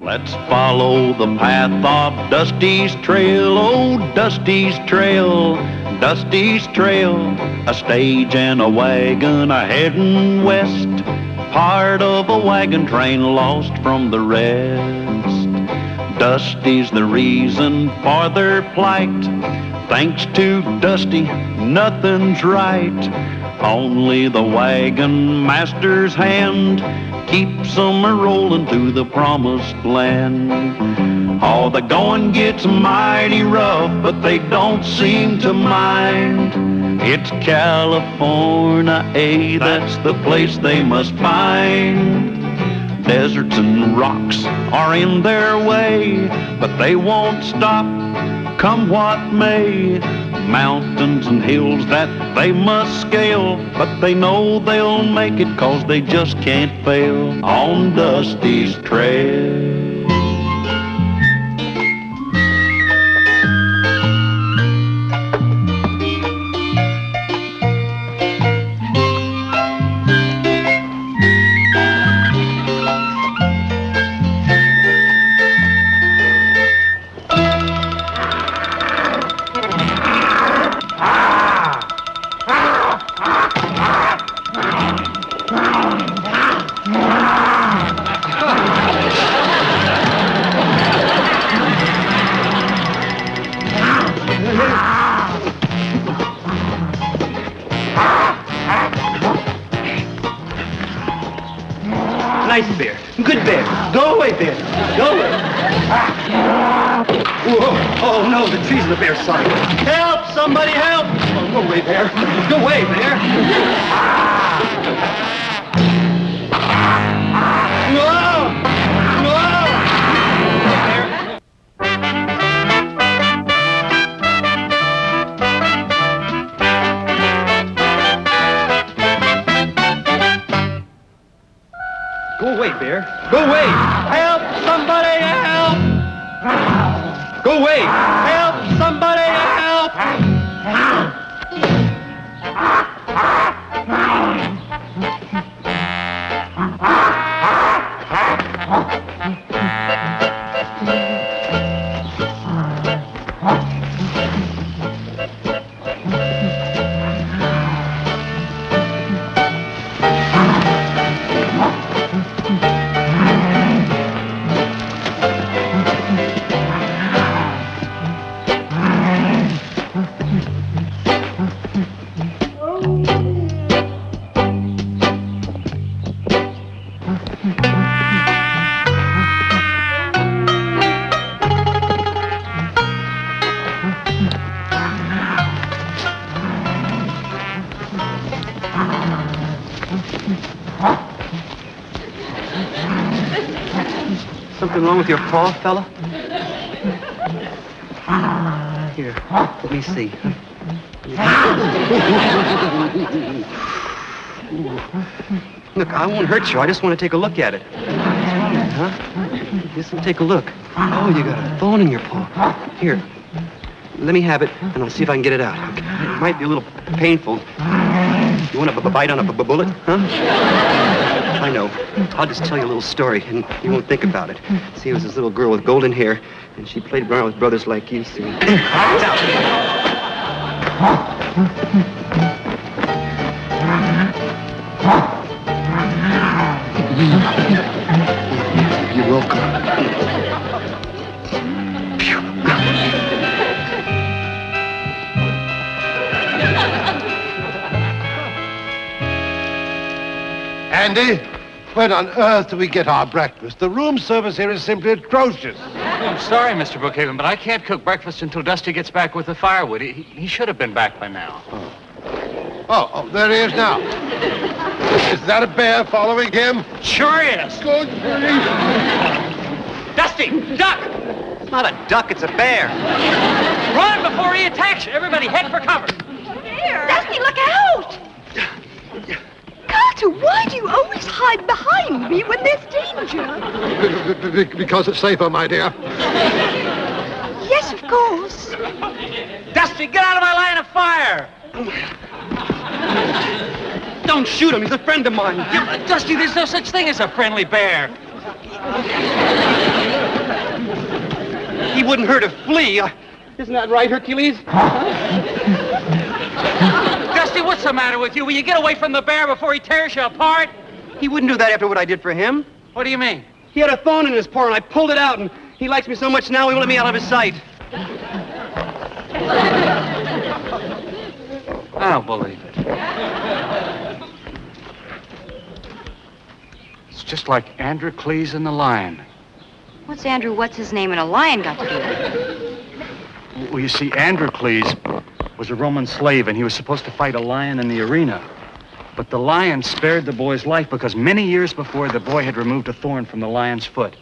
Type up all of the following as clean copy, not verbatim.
Let's follow the path of Dusty's trail, oh, Dusty's trail, Dusty's trail. A stage and a wagon a-heading west, part of a wagon train lost from the rest. Dusty's the reason for their plight. Thanks to Dusty, nothing's right. Only the wagon master's hand keeps them a-rolling to the promised land. Oh, the going gets mighty rough, but they don't seem to mind. It's California, that's the place they must find. Deserts and rocks are in their way, but they won't stop, come what may. Mountains and hills that they must scale, but they know they'll make it 'cause they just can't fail on Dusty's trail. Nice bear. Good bear. Go away, bear. Go away. Whoa. Oh, no, the trees on the bear's side. Help! Somebody help! Oh, go away, bear. Go away, bear. No! No! Go away, bear. Go away. Help! Somebody help! Go away. Help! Somebody help! Something wrong with your paw, fella? Here, let me see. Look, I won't hurt you. I just want to take a look at it. Huh? Just take a look. Oh, you got a thorn in your paw. Here, let me have it, and I'll see if I can get it out. Okay. It might be a little painful. You want to bite on a bullet, huh? I know. I'll just tell you a little story, and you won't think about it. See, it was this little girl with golden hair, and she played around with brothers like you, see. You're welcome. Andy, when on earth do we get our breakfast? The room service here is simply atrocious. I'm sorry, Mr. Brookhaven, but I can't cook breakfast until Dusty gets back with the firewood. He should have been back by now. Oh, there he is now. Is that a bear following him? Sure is. Good grief. Dusty, duck! It's not a duck, it's a bear. Run before he attacks you. Everybody head for cover. Here. Dusty, look out! Carter, why do you always hide behind me when there's danger? Because it's safer, my dear. Yes, of course. Dusty, get out of my line of fire! Don't shoot him, he's a friend of mine. Yeah, Dusty, there's no such thing as a friendly bear. wouldn't hurt a flea. Isn't that right, Hercules? Dusty, what's the matter with you? Will you get away from the bear before he tears you apart? He wouldn't do that after what I did for him. What do you mean? He had a thorn in his paw, and I pulled it out, and he likes me so much now he won't let me out of his sight. I don't believe it. It's just like Androcles and the lion. What's his name and a lion got to do with it? Well, you see, Androcles was a Roman slave, and he was supposed to fight a lion in the arena. But the lion spared the boy's life because many years before, the boy had removed a thorn from the lion's foot.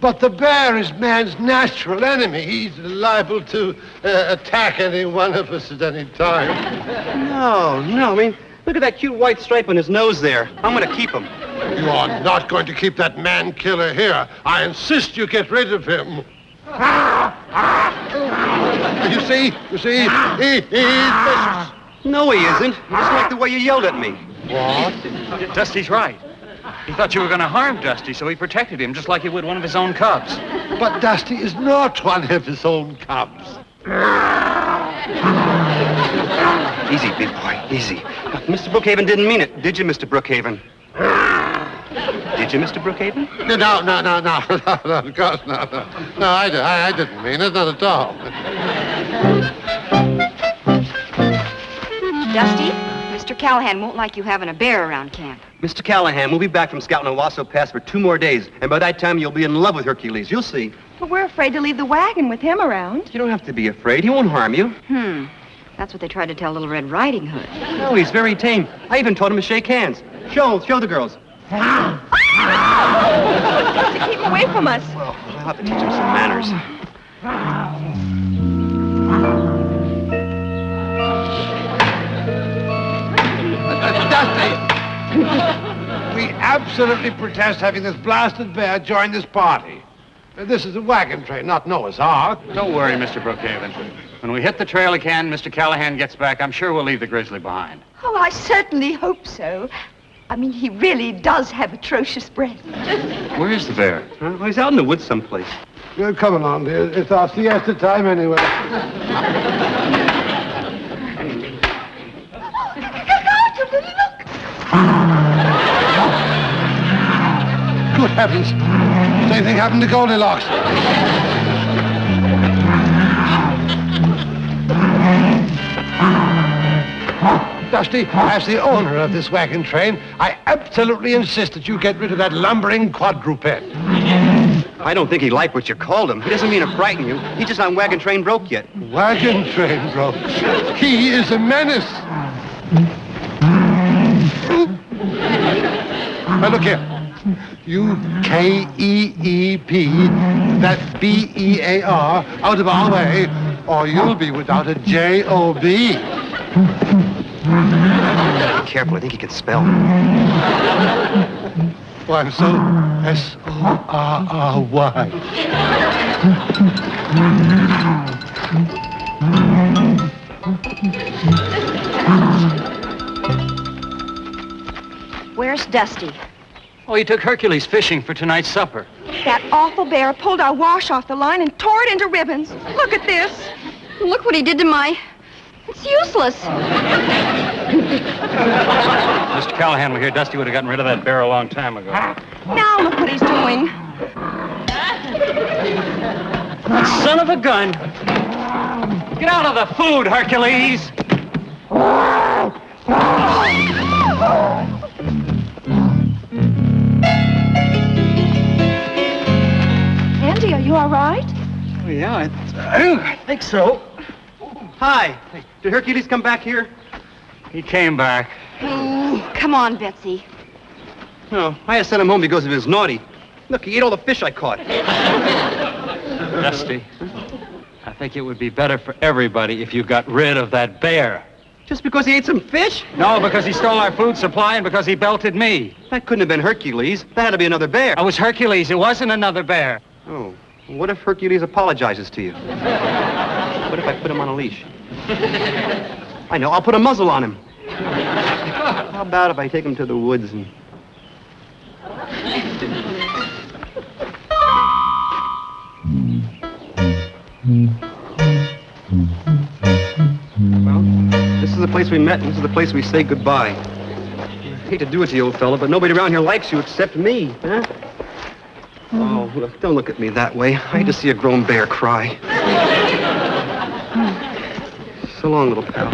But the bear is man's natural enemy. He's liable to attack any one of us at any time. No, I mean, look at that cute white stripe on his nose there. I'm going to keep him. You are not going to keep that man-killer here. I insist you get rid of him. You see, he's vicious. No, he isn't. Just like the way you yelled at me. What? Dusty's right. He thought you were going to harm Dusty, so he protected him just like he would one of his own cubs. But Dusty is not one of his own cubs. Easy, big boy, easy. Mr. Brookhaven didn't mean it, did you, Mr. Brookhaven? Did you, Mr. Brookhaven? No, of course not. No, I didn't mean it, not at all. Dusty, Mr. Callahan won't like you having a bear around camp. Mr. Callahan, we'll be back from scouting Owasso Pass for 2 more days, and by that time you'll be in love with Hercules. You'll see. But we're afraid to leave the wagon with him around. You don't have to be afraid. He won't harm you. That's what they tried to tell Little Red Riding Hood. No, he's very tame. I even taught him to shake hands. Show the girls. To keep him away from us. Well, I'll have to teach him some manners. Dusty! We absolutely protest having this blasted bear join this party. This is a wagon train, not Noah's Ark. Don't worry, Mr. Brookhaven. When we hit the trail again, Mr. Callahan gets back, I'm sure we'll leave the grizzly behind. Oh, I certainly hope so. I mean, he really does have atrocious breath. Where is the bear? Well, he's out in the woods someplace. Come along, dear. It's our siesta time anyway. Good heavens. Same thing happened to Goldilocks. Dusty, as the owner of this wagon train, I absolutely insist that you get rid of that lumbering quadruped. I don't think he liked what you called him. He doesn't mean to frighten you. He's just not wagon train broke yet. Wagon train broke. He is a menace. Now look here. You K-E-E-P, that B-E-A-R, out of our way, or you'll be without a J-O-B. Be careful, I think he can spell. Oh, I'm so S-O-R-R-Y. Where's Dusty? Oh, he took Hercules fishing for tonight's supper. That awful bear pulled our wash off the line and tore it into ribbons. Look at this. Look what he did to my... It's useless. Mr. Callahan were here, Dusty would have gotten rid of that bear a long time ago. Now look what he's doing. That son of a gun! Get out of the food, Hercules! Andy, are you all right? Oh, yeah, I think so. Hi. Hey, did Hercules come back here? He came back. Oh, come on, Betsy. No, I had sent him home because he was naughty. Look, he ate all the fish I caught. Dusty, I think it would be better for everybody if you got rid of that bear. Just because he ate some fish? No, because he stole our food supply and because he belted me. That couldn't have been Hercules. That had to be another bear. I was Hercules. It wasn't another bear. Oh, what if Hercules apologizes to you? What if I put him on a leash? I know, I'll put a muzzle on him. How about if I take him to the woods and... Well, this is the place we met, and this is the place we say goodbye. I hate to do it to you, old fella, but nobody around here likes you except me, huh? Oh, look, don't look at me that way. I hate to see a grown bear cry. So long, little pal.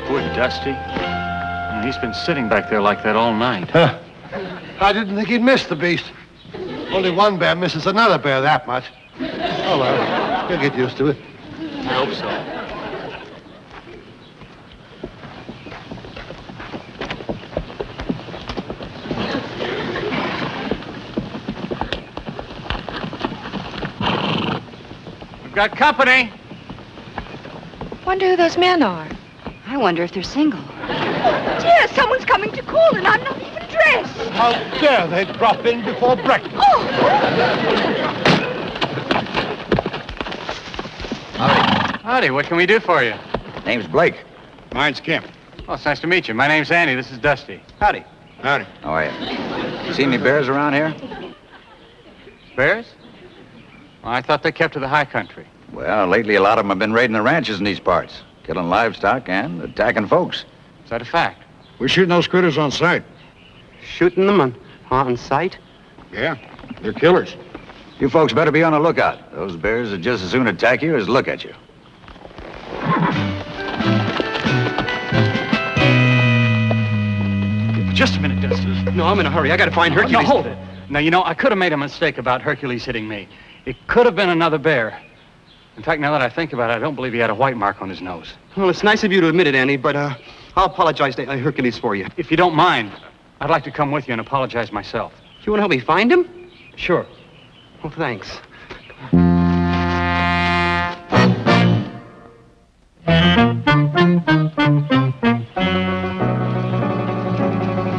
Poor Dusty. He's been sitting back there like that all night. Huh. I didn't think he'd miss the beast. Only one bear misses another bear that much. Oh, well, he'll get used to it. I hope so. We've got company. Wonder who those men are. I wonder if they're single. Dear, someone's coming to call and I'm not even dressed. How dare they drop in before breakfast? Oh! Howdy, what can we do for you? Name's Blake. Mine's Kim. Oh, it's nice to meet you. My name's Andy. This is Dusty. Howdy. Howdy. How are you? See any bears around here? Bears? Well, I thought they kept to the high country. Well, lately a lot of them have been raiding the ranches in these parts, killing livestock and attacking folks. Is that a fact? We're shooting those critters on sight. Shooting them on sight? Yeah, they're killers. You folks better be on the lookout. Those bears would just as soon attack you as look at you. Just a minute, Dusty. No, I'm in a hurry. I gotta find Hercules. No, hold it. Now, you know, I could have made a mistake about Hercules hitting me. It could have been another bear. In fact, now that I think about it, I don't believe he had a white mark on his nose. Well, it's nice of you to admit it, Andy, but I'll apologize to Hercules for you. If you don't mind, I'd like to come with you and apologize myself. You want to help me find him? Sure. Well, thanks.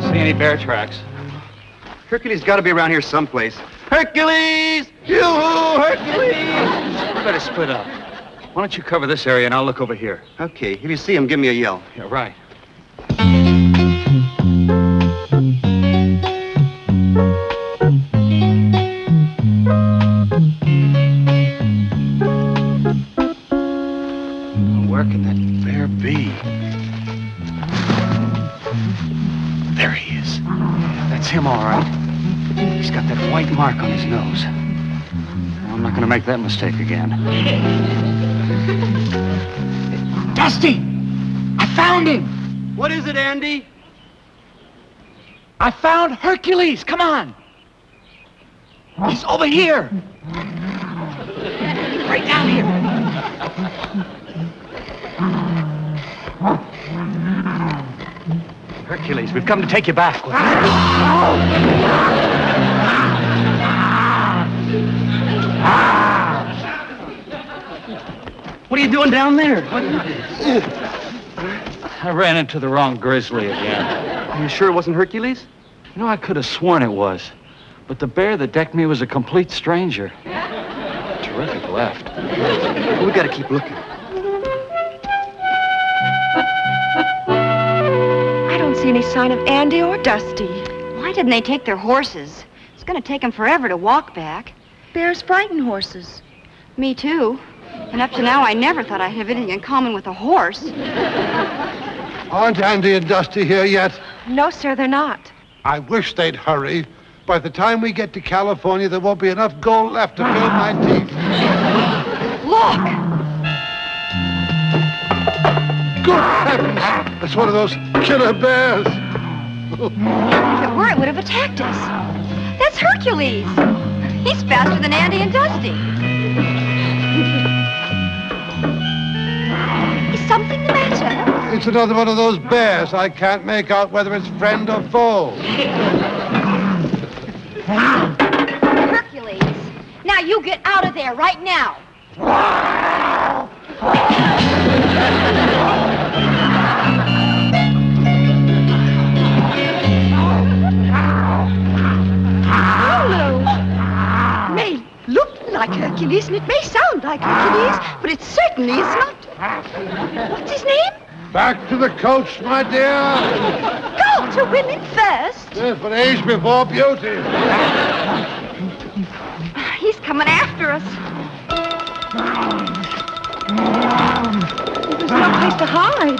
See any bear tracks? Hercules got to be around here someplace. Hercules! Yoo-hoo, Hercules! Better split up. Why don't you cover this area and I'll look over here? Okay, if you see him, give me a yell. Yeah, right. Where can that bear be? There he is. That's him, all right. He's got that white mark on his nose. I'm not going to make that mistake again. Dusty! I found him! What is it, Andy? I found Hercules! Come on! He's over here! Right down here! Hercules, we've come to take you back. What are you doing down there? I ran into the wrong grizzly again. Are you sure it wasn't Hercules? You know, I could have sworn it was. But the bear that decked me was a complete stranger. Terrific left. Well, we got to keep looking. I don't see any sign of Andy or Dusty. Why didn't they take their horses? It's going to take them forever to walk back. Bears frighten horses. Me too. And up to now, I never thought I'd have anything in common with a horse. Aren't Andy and Dusty here yet? No, sir, they're not. I wish they'd hurry. By the time we get to California, there won't be enough gold left to fill my teeth. Look! Good heavens! It's one of those killer bears. If it were, it would have attacked us. That's Hercules. He's faster than Andy and Dusty. Is something the matter? It's another one of those bears. I can't make out whether it's friend or foe. Hercules. Now you get out of there right now. May look like like Hercules, and it may sound like Hercules, but it certainly is not. What's his name? Back to the coach, my dear. Go to women first. Yes, but age before beauty. He's coming after us. There's no place to hide.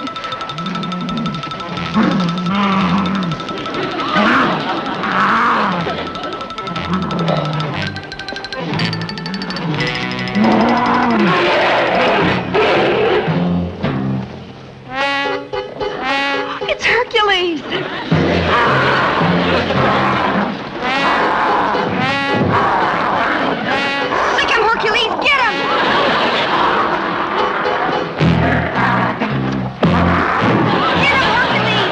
It's Hercules. Sick him, Hercules. Get him. Get him, Hercules.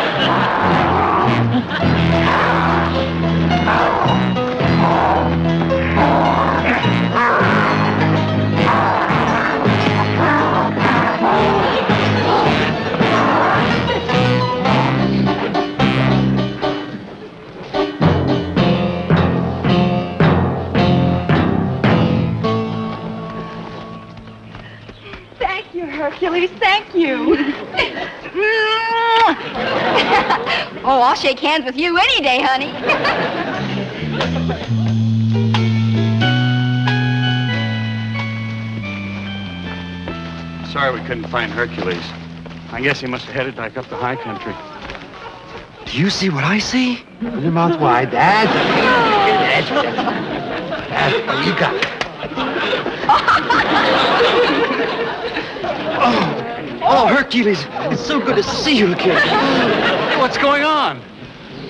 Thank you, Hercules. Thank you. Oh, I'll shake hands with you any day, honey. Sorry we couldn't find Hercules. I guess he must have headed back up the high country. Do you see what I see? Open your mouth wide. That's what you got. Oh, Hercules, it's so good to see you again. What's going on?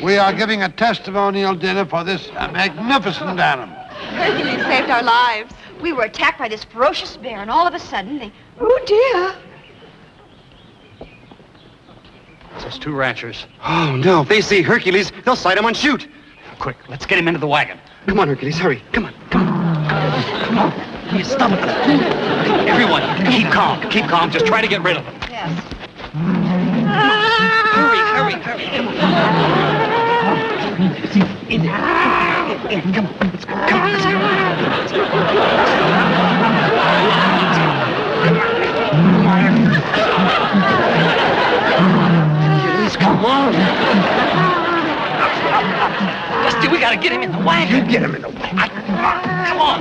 We are giving a testimonial dinner for this magnificent animal. Hercules saved our lives. We were attacked by this ferocious bear, and all of a sudden, they... Oh, dear. There's two ranchers. Oh, no, if they see Hercules, they'll sight him and shoot. Quick, let's get him into the wagon. Come on, Hercules, hurry. Come on, come on. Come on. You stop it. Everyone, keep calm. Keep calm. Just try to get rid of them. Yes. Hurry, hurry, hurry. Come on. In there. Come on, let's go. Come on, let's go. Hercules, come on. Dusty, we gotta get him in the wagon. You get him in the way. Come on.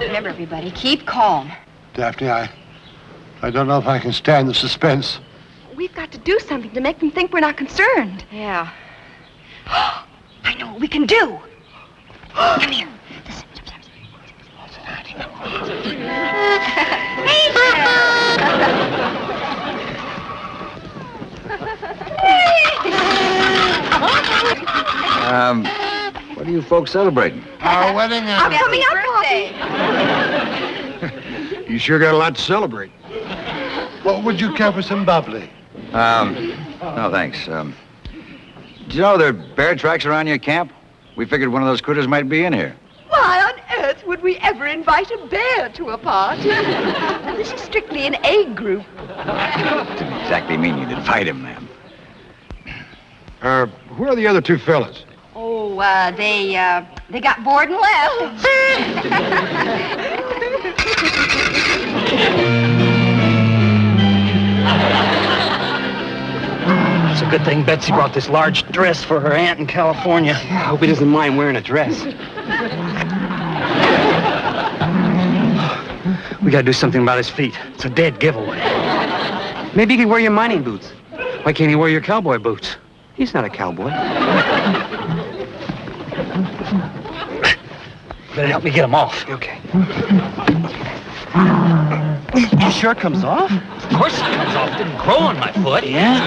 Remember, everybody, keep calm. Daphne, I don't know if I can stand the suspense. We've got to do something to make them think we're not concerned. Yeah. I know what we can do. Come here. Listen. What are you folks celebrating? Our wedding I'm anniversary. coming up, Poppy. You sure got a lot to celebrate. Well, would you care for some bubbly? No, thanks. Do you know there are bear tracks around your camp? We figured one of those critters might be in here. Why on earth would we ever invite a bear to a party? This is strictly an A group. Didn't exactly mean you'd invite him, ma'am. Who are the other two fellas? Oh, they got bored and left. It's a good thing Betsy brought this large dress for her aunt in California. I hope he doesn't mind wearing a dress. We gotta do something about his feet. It's a dead giveaway. Maybe you can wear your mining boots. Why can't he wear your cowboy boots? He's not a cowboy. Better help me get him off. Okay. You sure it comes off? Of course it comes off. It didn't grow on my foot. Yeah?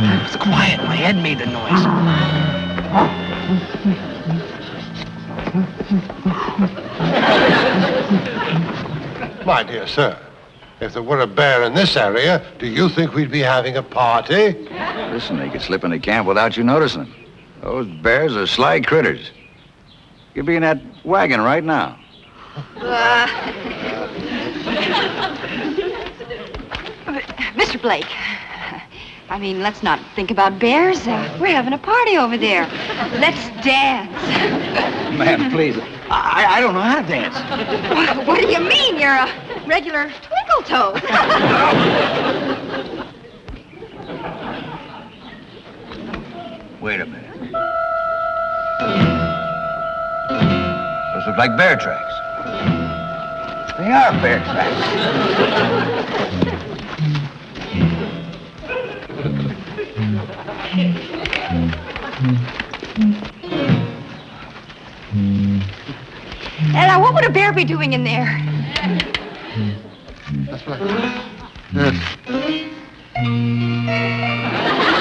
It was quiet. My head made the noise. My dear sir, if there were a bear in this area, do you think we'd be having a party? Listen, they could slip into camp without you noticing them. Those bears are sly critters. You'd be in that wagon right now. Mr. Blake, I mean, let's not think about bears. We're having a party over there. Let's dance. Ma'am, please. I don't know how to dance. What do you mean? You're a regular twinkle toe. Wait a minute. Those look like bear tracks. They are bear tracks. Now, what would a bear be doing in there? That's right.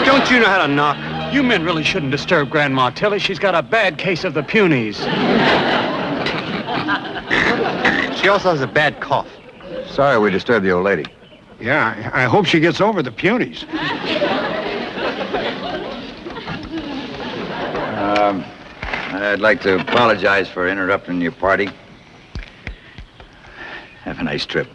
Don't you know how to knock? You men really shouldn't disturb Grandma Tilly. She's got a bad case of the punies. She also has a bad cough. Sorry we disturbed the old lady. Yeah, I hope she gets over the punies. I'd like to apologize for interrupting your party. Have a nice trip.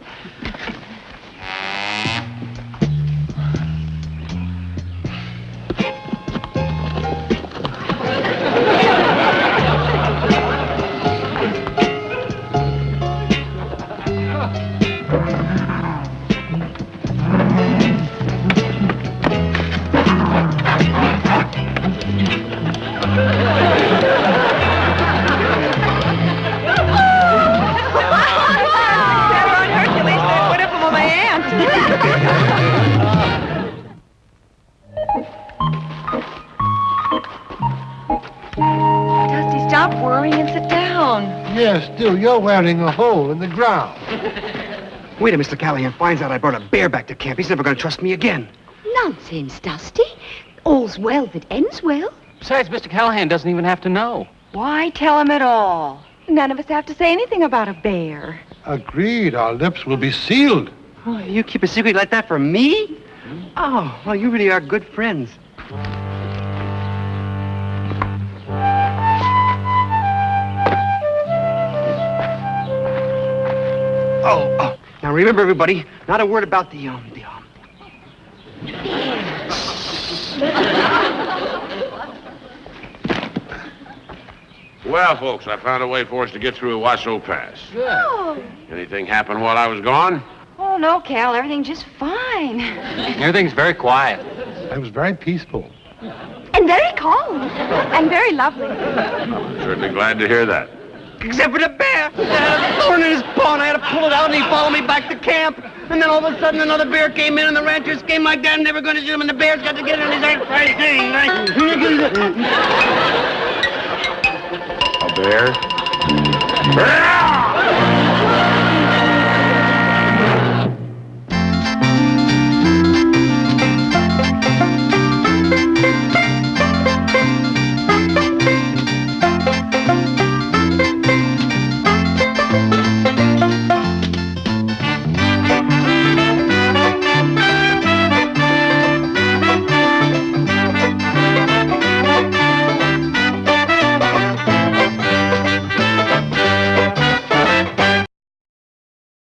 Dusty, stop worrying and sit down. Yes, still, you're wearing a hole in the ground. Wait till Mr. Callahan finds out I brought a bear back to camp. He's never going to trust me again. Nonsense, Dusty. All's well that ends well. Besides, Mr. Callahan doesn't even have to know. Why tell him at all? None of us have to say anything about a bear. Agreed, our lips will be sealed. Oh, you keep a secret like that from me? Oh, well, you really are good friends. Oh. Now remember, everybody, not a word about the Well, folks, I found a way for us to get through Washoe Pass. Oh. Anything happen while I was gone? Oh, no, Cal. Everything's just fine. Everything's very quiet. It was very peaceful. And very calm. And very lovely. Certainly glad to hear that. Except for the bear. He had a thorn in his paw, and I had to pull it out, and he followed me back to camp. And then all of a sudden, another bear came in, and the ranchers came like that, and they were going to shoot him, and the bears got together, and he's like, A bear?